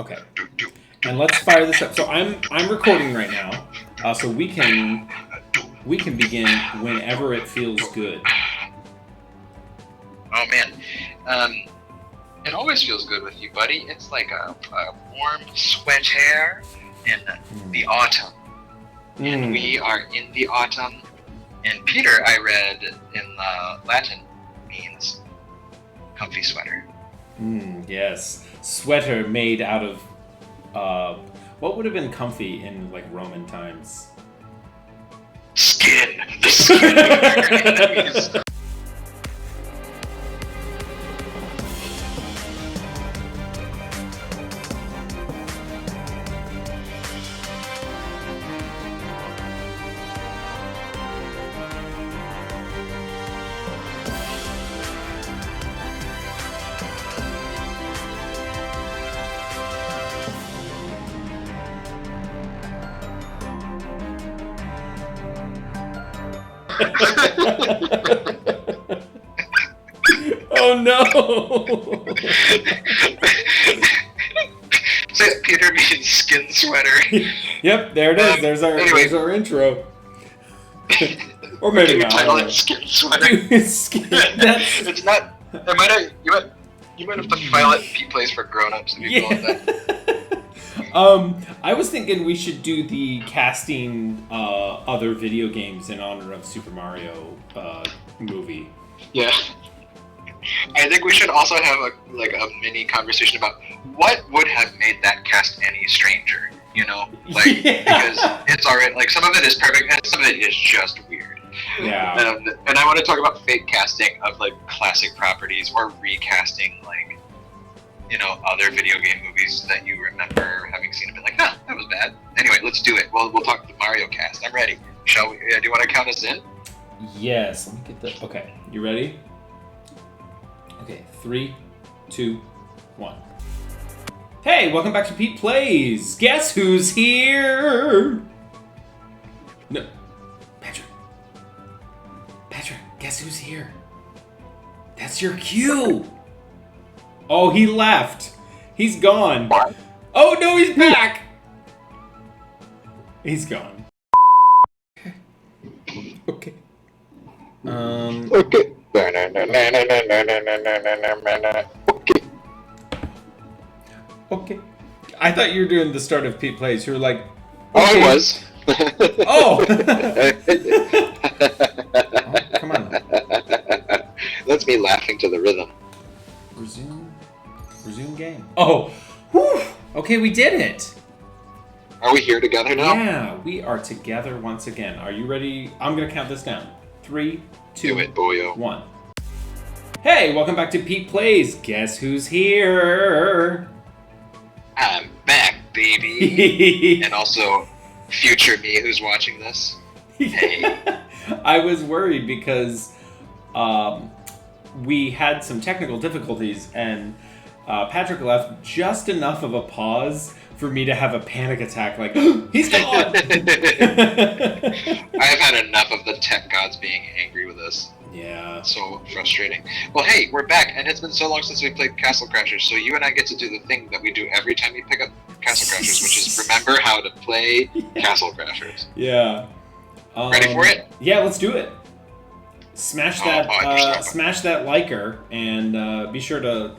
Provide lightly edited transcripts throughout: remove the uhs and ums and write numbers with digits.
Okay. And let's fire this up. So I'm recording right now, so we can begin whenever it feels good. Oh man, it always feels good with you, buddy. It's like a warm sweater in the autumn, and we are in the autumn. And Peter, I read in Latin, means comfy sweater. Yes, sweater made out of what would have been comfy in like Roman times? Skin. The skin of your enemies. Oh no! So Peter means skin sweater. Yep, there it is. There's our intro. Or maybe not. Title it skin sweater. It's not. You might have to file it PETEPLAYS for grown-ups if you call it that. I was thinking we should do the casting other video games in honor of Super Mario movie. Yeah. I think we should also have a mini conversation about what would have made that cast any stranger, you know? Because it's already, some of it is perfect and some of it is just weird. Yeah. And I want to talk about fake casting of, classic properties or recasting, other video game movies that you remember having seen and been like, that was bad. Anyway, let's do it. We'll talk the Mario cast. I'm ready. Shall we? Do you want to count us in? Yes. Let me get the... Okay. You ready? Okay, 3, 2, 1. Hey, welcome back to PETEPLAYS. Guess who's here? No, Patrick, guess who's here? That's your cue. Oh, he left. He's gone. What? Oh no, he's back. He's gone. Okay. Okay. Okay. I thought you were doing the start of PETEPLAYS. You were like... Oh, I was. Oh! Oh, come on. That's me laughing to the rhythm. Resume game. Oh! Whew! Okay, we did it! Are we here together now? Yeah, we are together once again. Are you ready? I'm going to count this down. 3, 2, Do it, boyo. 1. Hey, welcome back to PETEPLAYS. Guess who's here? I'm back, baby. And also, future me who's watching this. Hey. I was worried because we had some technical difficulties and Patrick left just enough of a pause for me to have a panic attack like, he's gone! I've had enough of the tech gods being angry with us. Yeah. So frustrating. Well, hey, we're back, and it's been so long since we played Castle Crashers, so you and I get to do the thing that we do every time we pick up Castle Crashers, which is remember how to play Castle Crashers. Yeah. Ready for it? Yeah, let's do it. Smash that, smash that liker, and be sure to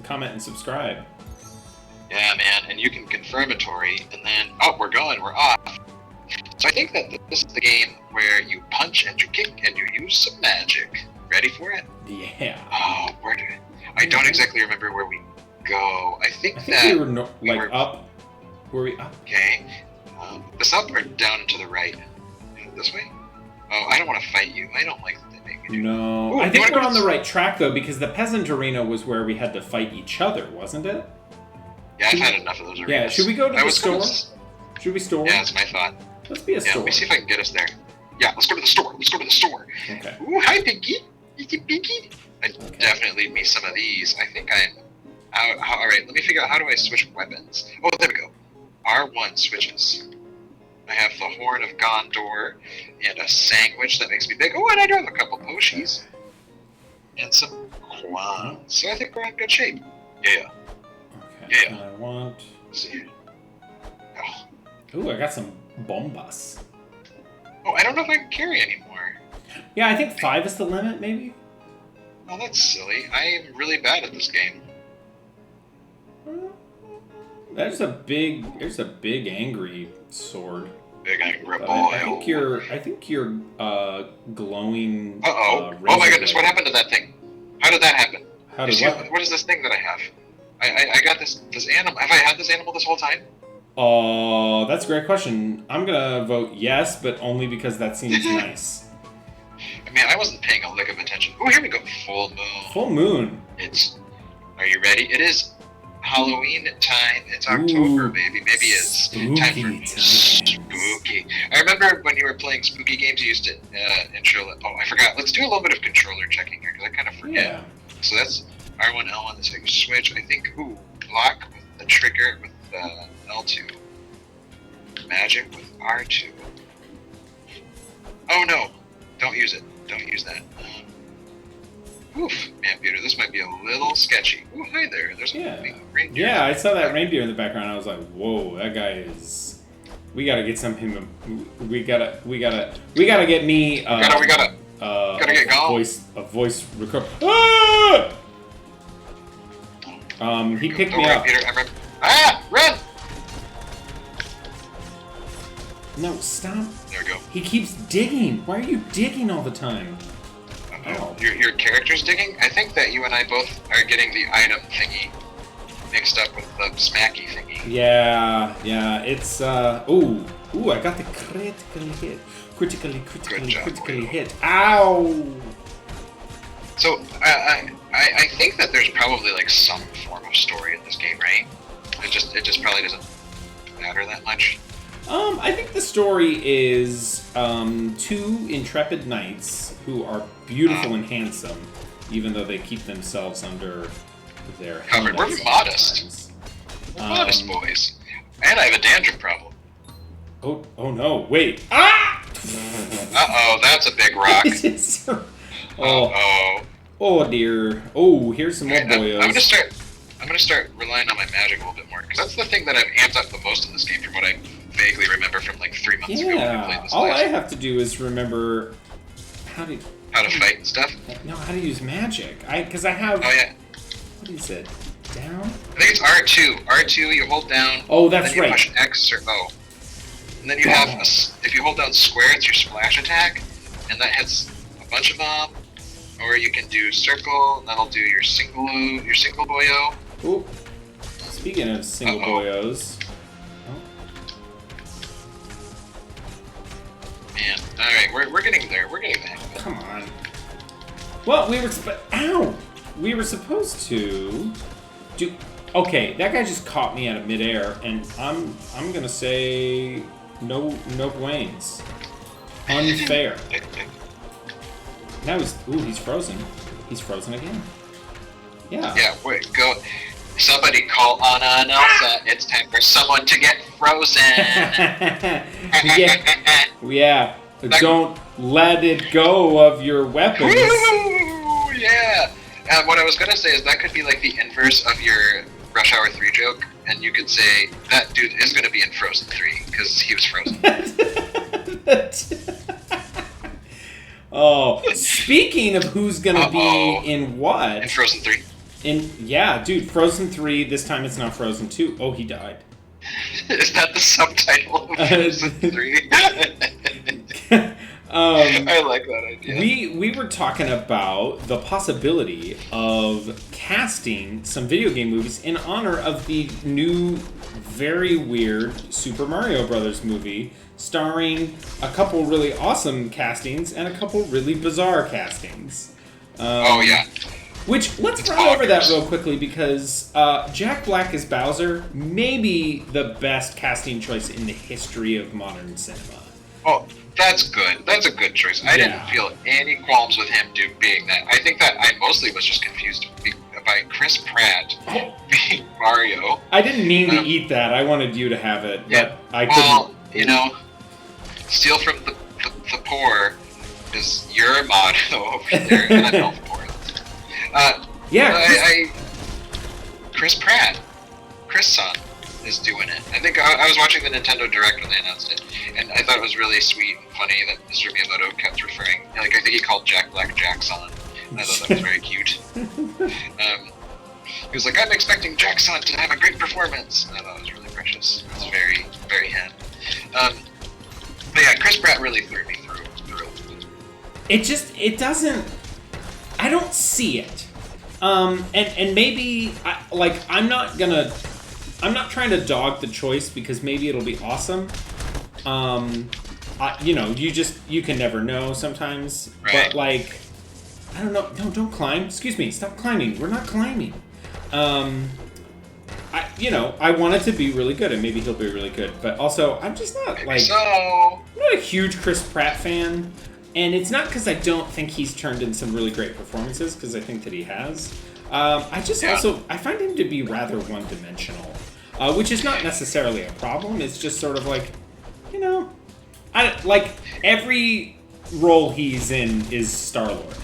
comment and subscribe. Yeah, man, and you can confirmatory, and then, we're going, we're off. So I think that this is the game where you punch and you kick and you use some magic. Ready for it? Yeah. Oh, I don't exactly remember where we go. I think we were up. Were we up? Okay. This up or down and to the right? This way? Oh, I don't want to fight you. I don't like that they make you. No. Ooh, I think we're on the right track, though, because the peasant arena was where we had to fight each other, wasn't it? Yeah, I've had enough of those arenas. Yeah, should we go to the store? Should we store? Yeah, that's my thought. Let's be a store. Let me see if I can get us there. Yeah, let's go to the store. Okay. Ooh, hi, Pinky. Pinky. Definitely me some of these. I think I'm... Alright, let me figure out how do I switch weapons. Oh, there we go. R1 switches. I have the Horn of Gondor and a sandwich that makes me big. Oh, and I do have a couple Poshies. And some Quans. So I think we're in good shape. Yeah. Okay. Yeah. And I want Let's see. Oh. Ooh, I got some bombas. Oh, I don't know if I can carry anymore. Yeah, I think 5 is the limit, maybe? Oh, that's silly. I am really bad at this game. There's a big angry sword. Big angry boy. I think you're glowing. Uh-oh. Oh my goodness, what happened to that thing? How did that happen? How did what? What is this thing that I have? I got this animal. Have I had this animal this whole time? Oh, that's a great question. I'm gonna vote yes, but only because that seems nice. I mean, I wasn't paying a lick of attention. Oh, here we go. Full moon. Full moon. Are you ready? It is Halloween time. It's October, Ooh, baby. Maybe it's time for spooky. I remember when you were playing spooky games, you used to intro. Oh, I forgot. Let's do a little bit of controller checking here because I kind of forget. Yeah. So that's R1, L1. That's how you switch. I think. Ooh, block with the trigger with L2. Magic with R2. Oh no! Don't use it. Don't use that. Oof, man, Peter, this might be a little sketchy. Ooh, hi there. There's a reindeer. Yeah, I saw that reindeer in the background. I was like, whoa, that guy is. We gotta get something. We gotta get me. We gotta get going. A voice record. Ah! He picked me up. Peter, run! No, stop. There we go. He keeps digging. Why are you digging all the time? Oh. Your character's digging? I think that you and I both are getting the item thingy mixed up with the smacky thingy. Yeah, it's ooh, I got the critical hit. Critically hit. Ow! So I think that there's probably like some form of story in this game, right? It just probably doesn't matter that much. I think the story is 2 intrepid knights who are beautiful and handsome, even though they keep themselves under their covered. We're modest. We're modest boys. And I have a dandruff problem. Oh no! Wait! Ah! Uh-oh, that's a big rock. Oh dear. Oh, here's some more boyos. I'm gonna start relying on my magic a little bit more, because that's the thing that I've amped up the most in this game from what I vaguely remember from like 3 months ago when we played this. All I have to do is remember how to fight and stuff. No, how to use magic. Because I have. Oh yeah. What is it? Down? I think it's R2. R2, you hold down. Oh, that's then you right. Push X or O. And then you have if you hold down square, it's your splash attack, and that hits a bunch of them. Or you can do circle, and that'll do your single boyo. Ooh. Speaking of single boyos. Man, alright, we're getting there. We're getting there. Come on. Well, we were supposed to do. Okay, that guy just caught me out of midair, and I'm gonna say no Waynes. Unfair. That was. Ooh, he's frozen. He's frozen again. Yeah. Yeah. Wait. Go. Somebody call Anna and Elsa. It's time for someone to get frozen. Yeah. Don't let it go of your weapons. Woo! Yeah. And what I was gonna say is that could be like the inverse of your Rush Hour 3 joke, and you could say that dude is gonna be in Frozen 3 because he was frozen. Oh, speaking of who's gonna be in what? In Frozen 3. Yeah, dude, Frozen 3. This time it's not Frozen 2. Oh, he died. Is that the subtitle of Frozen 3? I like that idea. We were talking about the possibility of casting some video game movies in honor of the new, very weird Super Mario Brothers movie, starring a couple really awesome castings and a couple really bizarre castings. Oh yeah. Which, let's run over that real quickly, because Jack Black as Bowser may be the best casting choice in the history of modern cinema. Oh, that's good. That's a good choice. I didn't feel any qualms with him being that. I think that I mostly was just confused by Chris Pratt being Mario. I didn't mean to eat that. I wanted you to have it, but I couldn't. Well, you know, steal from the poor is your motto over there, and I'm not poor. Yeah. Chris Pratt. Chris son. is doing it. I think I was watching the Nintendo Direct when they announced it, and I thought it was really sweet and funny that Mr. Miyamoto kept referring. Like, I think he called Jack Black Jackson. I thought that was very cute. He was like, I'm expecting Jackson to have a great performance. I thought it was really precious. It was very, very him. But yeah, Chris Pratt really threw me through. It doesn't, I don't see it. And maybe, I'm not trying to dog the choice because maybe it'll be awesome. You can never know sometimes. Right. But, like, I don't know. No, don't climb. Excuse me. Stop climbing. We're not climbing. I want it to be really good, and maybe he'll be really good. But also, I'm just not, I'm not a huge Chris Pratt fan. And it's not because I don't think he's turned in some really great performances, because I think that he has. I find him to be rather one-dimensional, which is not necessarily a problem. It's just sort of like, every role he's in is Star-Lord.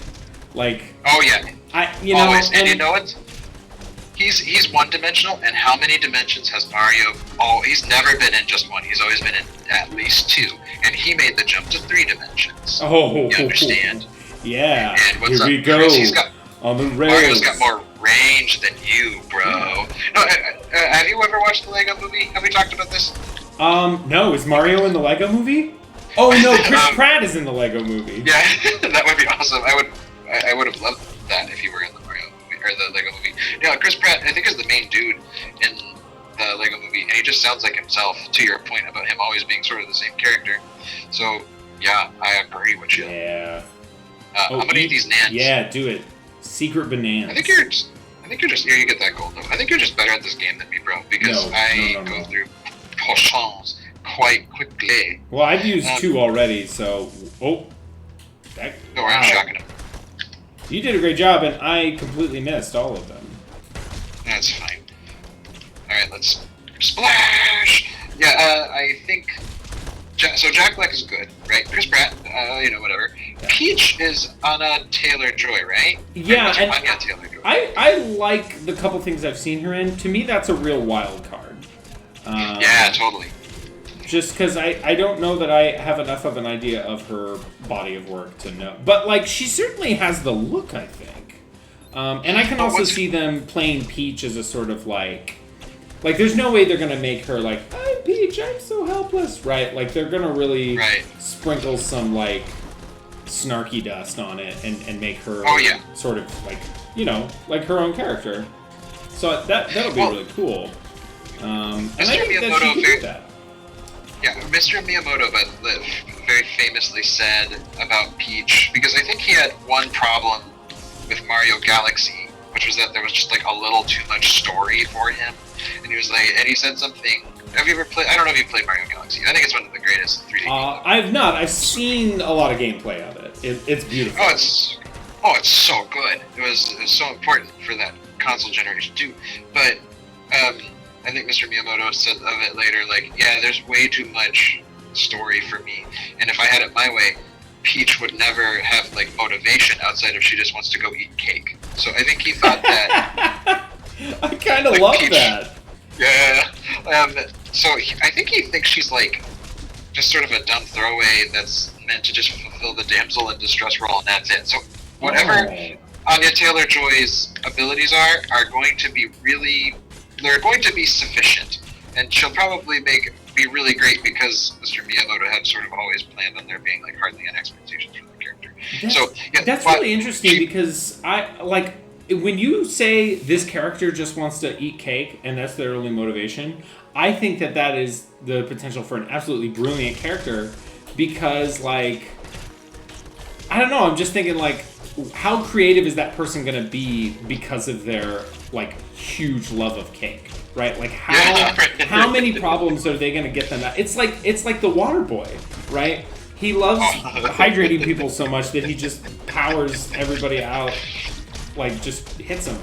Like, oh yeah, always. And you know what? He's one-dimensional, and how many dimensions has Mario? Oh, he's never been in just one. He's always been in at least two, and he made the jump to 3 dimensions. Oh, you understand? Yeah. And what's Here we up, go. Chris? He's got on the rails. Mario's got more range than you, bro. No, have you ever watched the Lego Movie? Have we talked about this? No. Is Mario in the Lego Movie? Oh no, Chris Pratt is in the Lego Movie. Yeah, that would be awesome. I would have loved that if he were in the Mario movie or the Lego Movie. Yeah, Chris Pratt, I think, is the main dude in the Lego Movie, and he just sounds like himself. To your point about him always being sort of the same character. So yeah, I agree with you. Yeah. I'm gonna eat these nans. Yeah, do it. Secret bananas. I think you're just here. You get that gold though. I think you're just better at this game than me, bro. Because I go through potions quite quickly. Well, I've used 2 already, so I'm shocking him. You did a great job, and I completely missed all of them. That's fine. All right, let's splash. Yeah, I think. So Jack Black is good, right? Chris Pratt, whatever. Yeah. Peach is Anna Taylor-Joy, right? Yeah, and Anya Taylor-Joy. I like the couple things I've seen her in. To me, that's a real wild card. Yeah, totally. Just because I don't know that I have enough of an idea of her body of work to know. But, like, she certainly has the look, I think. And I can also see them playing Peach as a sort of, like, there's no way they're going to make her, like, I'm Peach, I'm so helpless, right? Like, they're going to really sprinkle some, like, snarky dust on it and make her sort of, like, like her own character. So that'll be really cool. And I think that she can do that. Yeah, Mr. Miyamoto very famously said about Peach, because I think he had one problem with Mario Galaxy, which was that there was just like a little too much story for him. And he was like, and he said something. Have you ever played? I don't know if you played Mario Galaxy. I think it's one of the greatest 3D games. I've not. I've seen a lot of gameplay of it. It's beautiful. Oh, it's so good. It was so important for that console generation too. But I think Mr. Miyamoto said of it later, like, yeah, there's way too much story for me, and if I had it my way, Peach would never have, like, motivation outside of she just wants to go eat cake. So I think he thought that... I kind of love Peach, that. Yeah. I think he thinks she's, like, just sort of a dumb throwaway that's meant to just fulfill the damsel in distress role, and that's it. So whatever Anya Taylor-Joy's abilities are going to be really... They're going to be sufficient, and she'll probably be really great because Mr. Miyamoto had sort of always planned on there being like hardly any expectations for the character. That's really interesting because when you say this character just wants to eat cake and that's their only motivation, I think that is the potential for an absolutely brilliant character because, like, I don't know, I'm just thinking, like, how creative is that person going to be because of their, like, huge love of cake, right? Like, how many problems are they going to get them out? It's like the water boy, right? He loves hydrating people so much that he just powers everybody out, like, just hits them.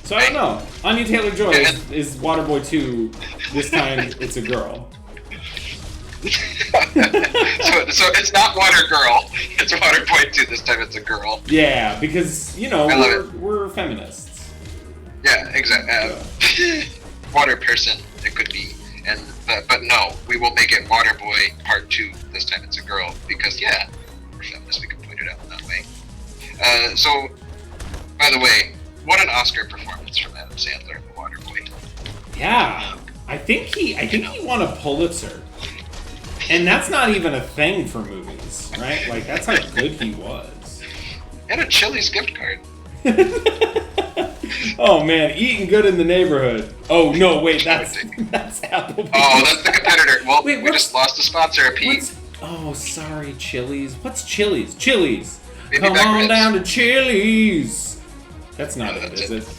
So I don't know. Anya Taylor-Joy is Waterboy 2. This time it's a girl. so it's not Water Girl. It's Water Boy 2. This time it's a girl. Yeah, because we're feminists. Yeah, exactly. water person it could be. And but no, we will make it Water Boy Part 2 this time. It's a girl because we're feminists. We can point it out that way. So, by the way, what an Oscar performance from Adam Sandler in The Water Boy. Yeah, I think he won a Pulitzer, and that's not even a thing for movies, right? Like that's how good he was. And a Chili's gift card. Oh man, eating good in the neighborhood. Oh no, wait, that's Applebee's. Oh, that's the competitor. Well, wait, we just lost a sponsor, Pete. Oh, sorry, Chili's. What's Chili's? Chili's. Baby Come back on ribs. down to Chili's. That's not No, it, that's is it. it?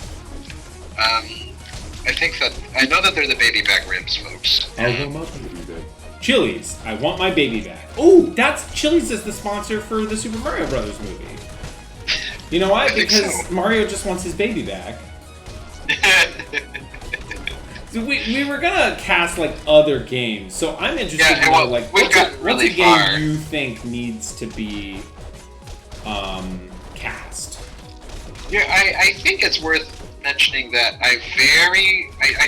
I know that they're the baby back ribs, folks. I want my baby back. Chili's. I want my baby back. Oh, that's Chili's is the sponsor for the Super Mario Brothers movie. You know why? I think Because so. Mario just wants his baby back. So we were gonna cast like other games, so I'm interested Yeah, to well, know like we've what's gotten a really game far. you think needs to be cast. Yeah, I think it's worth mentioning that I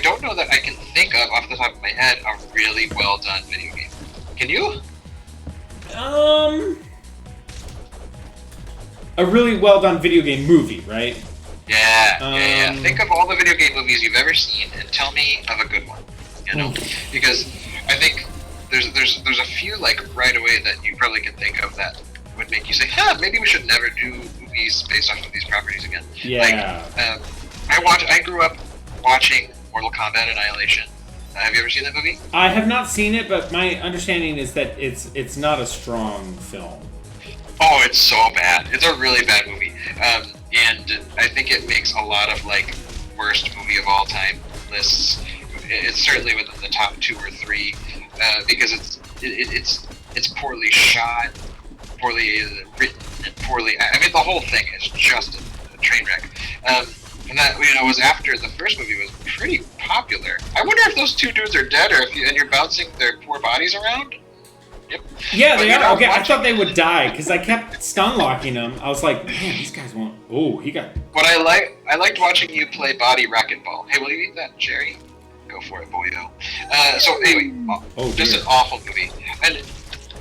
don't know that I can think of off the top of my head a really well done video game. Can you? A really well done video game movie, right? Yeah. Think of all the video game movies you've ever seen and tell me of a good one. You know, because I think there's a few like right away that you probably can think of that would make you say, maybe we should never do movies based off of these properties again. Yeah. Like, I grew up watching Mortal Kombat Annihilation. Have you ever seen that movie? I have not seen it, but my understanding is that it's not a strong film. Oh, it's so bad. It's a really bad movie. And I think it makes a lot of like worst movie of all time lists. It's certainly within the top 2 or 3 because it's poorly shot, poorly written, and poorly. I mean, the whole thing is just a train wreck. And that was after the first movie was pretty popular. I wonder if those 2 dudes are dead, or and you're bouncing their poor bodies around. Yep. Yeah, But, they are. Okay, I watching- thought they would die because I kept stun locking them. I was like, man, these guys won't. Oh, he got. What I liked watching you play body racquetball. Hey, will you eat that, Jerry? Go for it, boyo. So anyway, just dear. an awful movie. And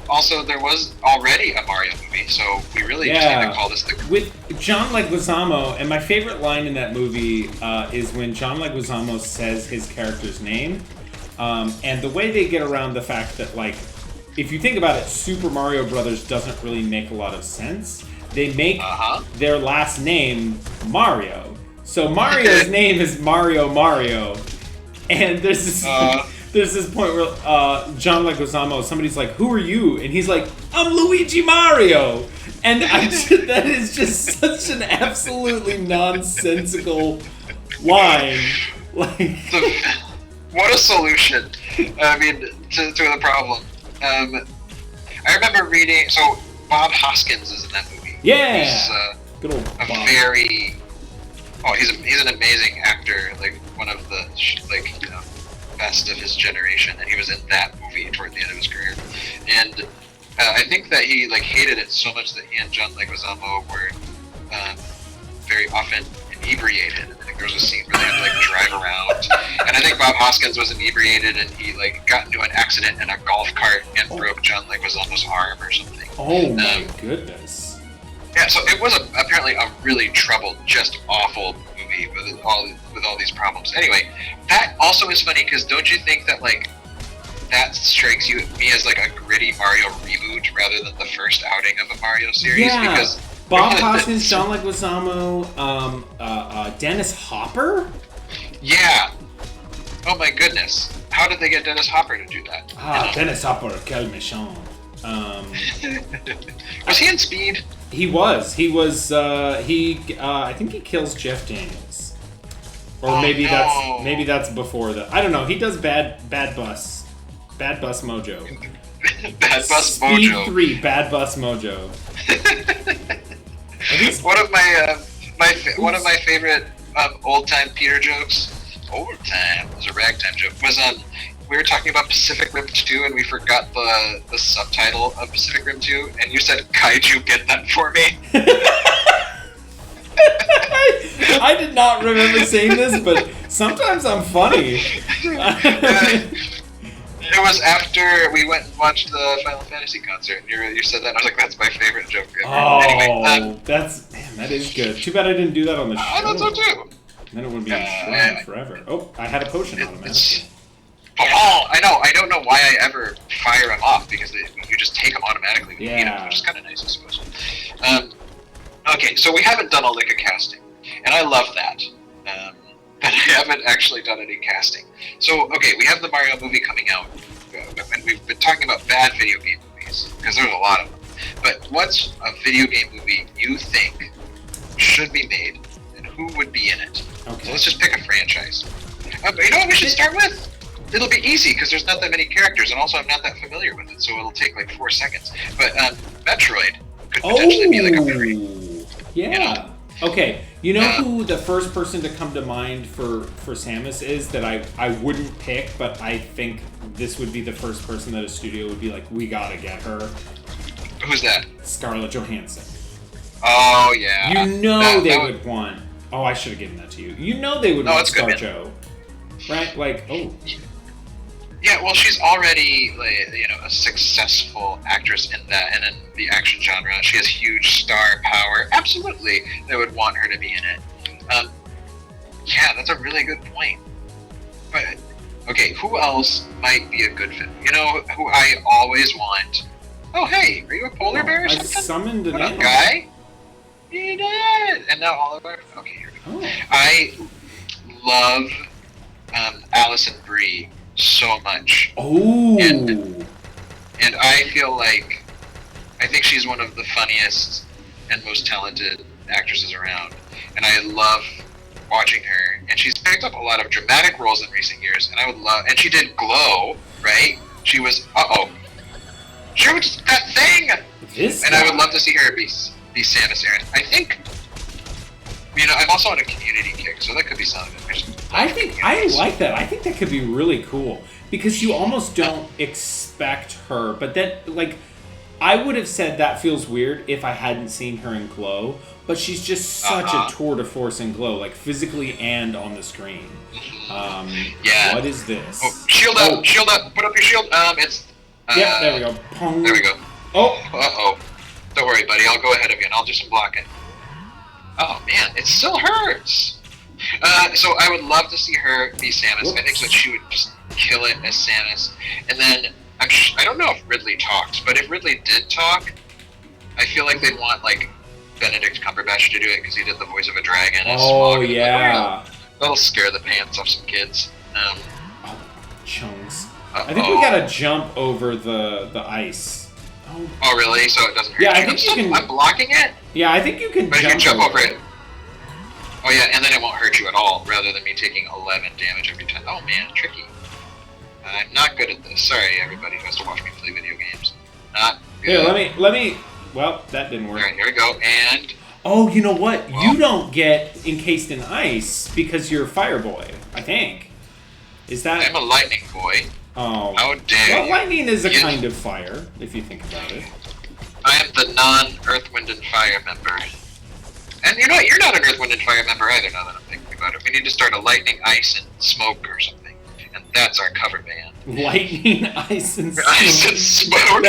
also, there was already a Mario movie, so we really just need to call this the. With John Leguizamo, and my favorite line in that movie is when John Leguizamo says his character's name, and the way they get around the fact that like. If you think about it, Super Mario Brothers doesn't really make a lot of sense. They make their last name Mario. So Mario's name is Mario. And there's this point where John Leguizamo, somebody's like, "Who are you?" And he's like, "I'm Luigi Mario." And that is just such an absolutely nonsensical line. Like, what a solution! I mean, to the problem. I remember reading. So Bob Hoskins is in that movie. yeah, He's good old a Bob. very. Oh, he's an amazing actor. Like one of the best of his generation, and he was in that movie toward the end of his career. And I think that he hated it so much that he and John Leguizamo were very often inebriated. I think there was a scene where they had to drive around, and I think Bob Hoskins was inebriated, and he got into an accident in a golf cart and broke John Leguizamo's arm or something. Oh my goodness. Yeah, so it was apparently a really troubled, just awful movie with all these problems. Anyway, that also is funny because don't you think that that strikes me as a gritty Mario reboot rather than the first outing of a Mario series? Yeah. Because Bob Hoskins, John Leguizamo, Dennis Hopper? Yeah. Oh my goodness. How did they get Dennis Hopper to do that? Dennis Hopper, quel méchant. Was he in Speed? He was. I think he kills Jeff Daniels. Or maybe that's before that. I don't know. He does Bad Bus Mojo. Bad Bus Speed Mojo. 3, Bad Bus Mojo. One of my favorite old time Peter jokes. Old time was a ragtime joke. Was we were talking about Pacific Rim 2 and we forgot the subtitle of Pacific Rim 2 and you said, "Kaiju, get that for me." I did not remember saying this, but sometimes I'm funny. It was after we went and watched the Final Fantasy concert. You said that, and I was like, "That's my favorite joke ever." Oh, anyway, that is good. Too bad I didn't do that on the show. I thought so too. Then it would be on forever. Oh, I had a potion automatically. Oh, I know. I don't know why I ever fire them off because you just take them automatically when you need them, which is kind of nice, I suppose. Okay, so we haven't done a lick of casting, and I love that. But I haven't actually done any casting. So, okay, we have the Mario movie coming out, and we've been talking about bad video game movies, because there's a lot of them. But what's a video game movie you think should be made, and who would be in it? Okay. So let's just pick a franchise. But you know what we should start with? It'll be easy, because there's not that many characters, and also I'm not that familiar with it, so it'll take like 4 seconds. But Metroid could potentially be like a very... Yeah. You know? Okay, you know who the first person to come to mind for Samus is that I wouldn't pick, but I think this would be the first person that a studio would be like, we gotta get her. Who's that? Scarlett Johansson. Oh, yeah. You know they would want... Oh, I should have given that to you. You know they would want ScarJo. Right? Like, oh... Yeah, well, she's already, like, you know, a successful actress in that, and in the action genre. She has huge star power. Absolutely, they would want her to be in it. Yeah, that's a really good point. But okay, who else might be a good fit? You know, who I always want. Oh, hey, are you a polar bear or something? I summoned an what up, animal. guy? You did. And now all of our. Okay, here we go. Oh. I love Alison Brie so much. Oh. And I feel like I think she's one of the funniest and most talented actresses around. And I love watching her. And she's picked up a lot of dramatic roles in recent years. And I would love. And she did Glow, right? She was. She was that thing. I would love to see her be Samus Aran. I think. You know, I'm also on a Community kick, so that could be something. I like that. I think that could be really cool because you almost don't expect her, but then like I would have said that feels weird if I hadn't seen her in Glow, but she's just such a tour de force in Glow, like physically and on the screen. Yeah. What is this? Oh, shield up! Shield up! Put up your shield. It's. Yep. There we go. Pong. There we go. Oh. Don't worry, buddy. I'll go ahead of you, and I'll do some blocking. Oh man, it still hurts. So I would love to see her be Samus. Whoops. I think that she would just kill it as Samus. And then I don't know if Ridley talks, but if Ridley did talk, I feel like they'd want like Benedict Cumberbatch to do it because he did the voice of a dragon. Oh yeah, that'll scare the pants off some kids. Chunks. I think we gotta jump over the ice. Oh really? So it doesn't hurt you? I think you can. I'm blocking it. Yeah, I think you can. But if you jump over it. Oh yeah, and then it won't hurt you at all, rather than me taking 11 damage every time. Oh man, tricky. I'm not good at this. Sorry, everybody who has to watch me play video games. Not good. Here, let me. Well, that didn't work. All right, here we go. And. Oh, you know what? You don't get encased in ice because you're Fire Boy. I think. Is that? I'm a Lightning Boy. Oh. How dare you? Well, lightning is a kind of fire, if you think about it. I am the non-Earth, Wind, and Fire member. And you know what? You're not an Earth, Wind, and Fire member either, now that I'm thinking about it. We need to start a Lightning, Ice, and Smoke or something. And that's our cover band. Lightning, Ice, and Smoke. Ice and Smoke.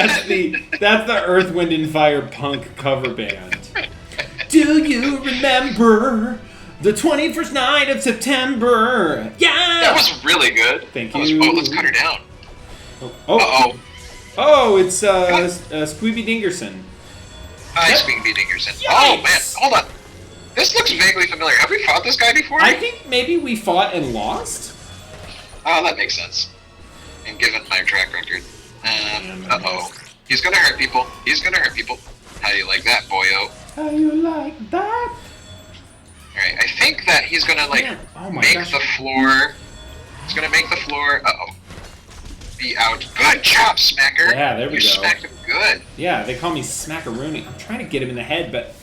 That's the Earth, Wind, and Fire punk cover band. Do you remember the 21st night of September? Yeah! That was really good. Thank you. Let's cut her down. Oh, it's Squeeby Dingerson. Hi, Squeeby Dingerson. Yikes. Oh, man. Hold on. This looks vaguely familiar. Have we fought this guy before? I think maybe we fought and lost. Oh, that makes sense. And given my track record. He's gonna hurt people. How do you like that, boyo? How you like that? Alright, I think that he's gonna, the floor... He's gonna make the floor... be out. Good job, Smacker! Yeah, there we go. You smacked him good. Yeah, they call me Smackaroony. I'm trying to get him in the head, but...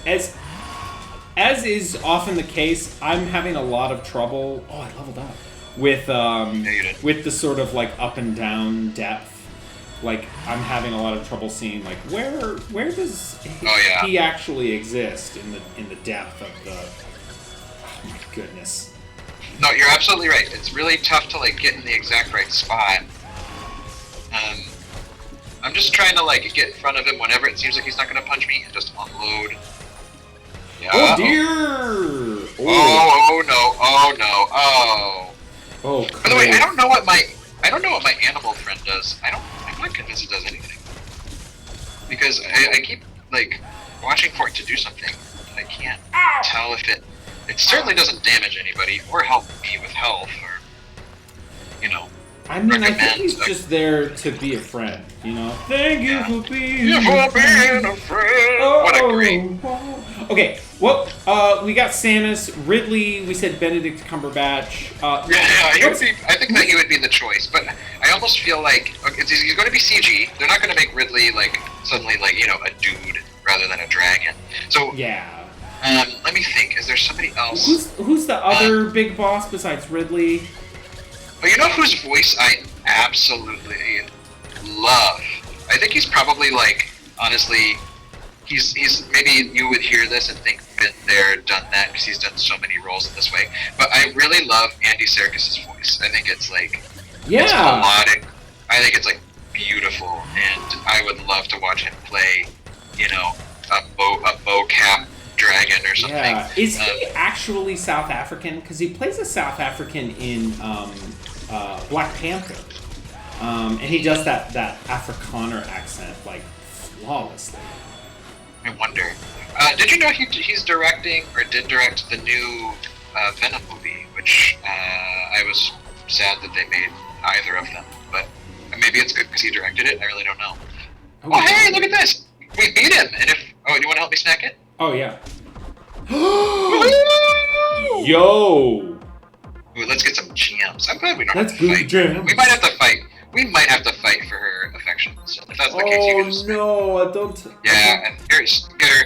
As is often the case, I'm having a lot of trouble... Oh, I leveled up. With the sort of, like, up and down depth. Like, I'm having a lot of trouble seeing, like, where does he actually exist in the depth my goodness. No, you're absolutely right. It's really tough to like get in the exact right spot. I'm just trying to like get in front of him whenever it seems like he's not going to punch me and just unload. Yeah. Oh dear! Oh no! Oh no! Oh. Oh. By the way, I don't know what my animal friend does. I'm not convinced it does anything. Because I keep like watching for it to do something, and I can't tell if it certainly doesn't damage anybody or help me with health or I mean, I think he's just there to be a friend, Thank you for being a friend. What a great. Okay, well, we got Samus, Ridley. We said Benedict Cumberbatch. I think that he would be the choice, but I almost feel like he's going to be CG. They're not going to make Ridley like suddenly like a dude rather than a dragon. So yeah. Let me think. Is there somebody else? Who's the other big boss besides Ridley? Well, you know whose voice I absolutely love? I think he's probably like, honestly, he's maybe you would hear this and think been there, done that, because he's done so many roles in this way. But I really love Andy Serkis's voice. I think it's like, it's melodic. I think it's like beautiful, and I would love to watch him play, a mocap dragon or something. Yeah. Is he actually South African? Because he plays a South African in Black Panther. And he does that Afrikaner accent, like, flawlessly. I wonder. Did you know he's directing, or did direct, the new Venom movie, which I was sad that they made either of them. But maybe it's good because he directed it, I really don't know. Oh, hey, look at this! We beat him! And do you want to help me snack it? Oh, yeah. Yo! Ooh, let's get some jams. I'm glad we don't Let's have to fight. Jams. We might have to fight. We might have to fight for her affections. If that's the case, you can just... no, I don't... Yeah, and here,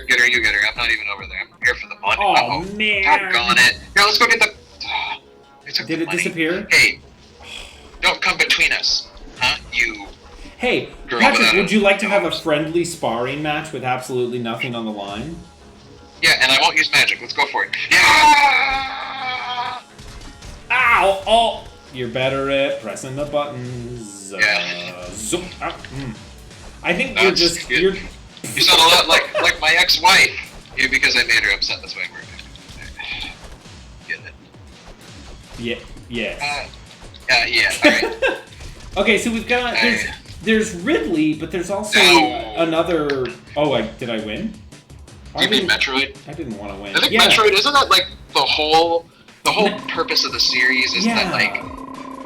get her, you get her. I'm not even over there. I'm here for the money. Oh, man. Doggone it. Here, let's go get the... Did it disappear? Hey, don't come between us. Huh? You... Hey, Patrick, would you like to have a friendly sparring match with absolutely nothing on the line? Yeah, and I won't use magic. Let's go for it. Yeah! Ow! Oh! You're better at pressing the buttons. Yeah. Zoom. I think you're just... You sound a lot like my ex-wife. Yeah, because I made her upset. That's why we're... Get it? Yeah. Yes. Yeah, alright. Okay, so we've got... There's Ridley, but there's also another... Oh, did I win? You mean Metroid? I didn't want to win. I think Metroid, isn't that like the whole purpose of the series is that like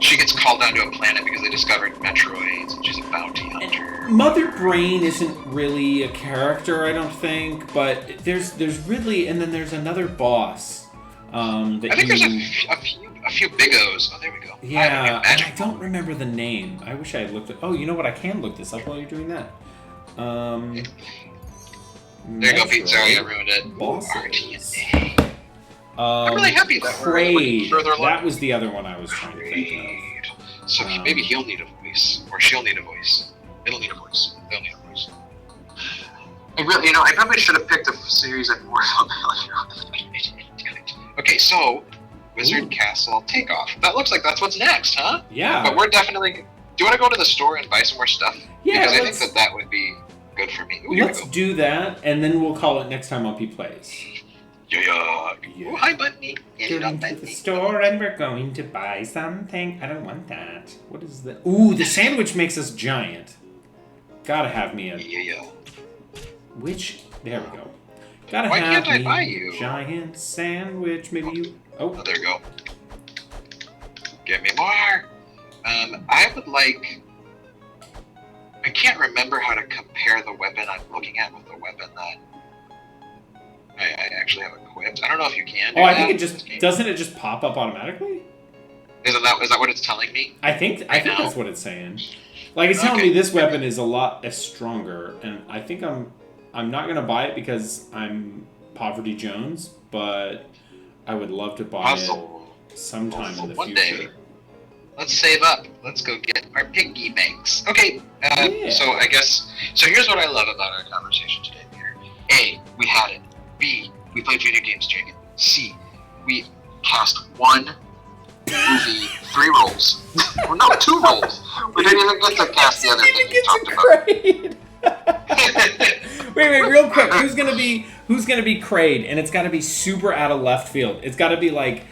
she gets called down to a planet because they discovered Metroids and she's a bounty hunter. Mother Brain isn't really a character, I don't think, but there's Ridley and then there's another boss. I think there's a few bigos. Oh, there we go. Yeah, I don't remember the name. I wish I had looked at... Oh, you know what? I can look this up while you're doing that. There you go, Pete. Sorry, I ruined it. Bosses. I'm really happy that we're further along. That was the other one I was trying to think of. So maybe he'll need a voice, or she'll need a voice. It'll need a voice. They'll need a voice. I probably should have picked a series I'm more familiar with. Okay, so Wizard Castle Takeoff. That looks like that's what's next, huh? Yeah. But we're definitely... Do you want to go to the store and buy some more stuff? Yeah, because I think that would be good for me. Ooh, let's do that, and then we'll call it next time on PETEPLAYS. Yeah. Oh, hi, Bunny. Going to the store and we're going to buy something. I don't want that. What is that? Ooh, the sandwich makes us giant. Gotta have me a... Yeah. Which... There we go. Gotta Why have can't I me buy a you? giant sandwich. Maybe you... Oh, there you go. Get me more. I would like... I can't remember how to compare the weapon I'm looking at with the weapon that I actually have equipped. I don't know if you can. I think it just... Doesn't it just pop up automatically? Is that what it's telling me? I think that's what it's saying. Like, it's telling me this weapon is a lot stronger, and I think I'm not going to buy it because I'm Poverty Jones, but I would love to buy it sometime in the one future. Day. Let's save up. Let's go get our piggy banks. Okay, so I guess... So here's what I love about our conversation today, Peter. A, we had it. B, we played video games during it. C, we cast one movie, 3 roles. Well, no, 2 roles. We didn't even get to cast the other thing you talked about. Wait, real quick. Who's gonna be Kraid? And it's got to be super out of left field. It's got to be like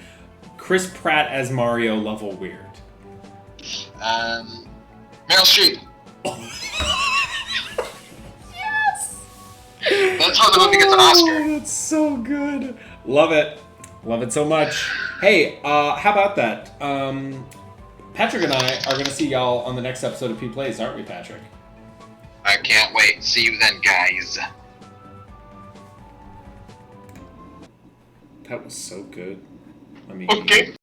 Chris Pratt as Mario level weird. Meryl Streep. Yes. That's how the movie gets an Oscar. That's so good. Love it. Love it so much. Hey, how about that? Patrick and I are going to see y'all on the next episode of P Plays, aren't we, Patrick? I can't wait. See you then, guys. That was so good. Let me. Okay.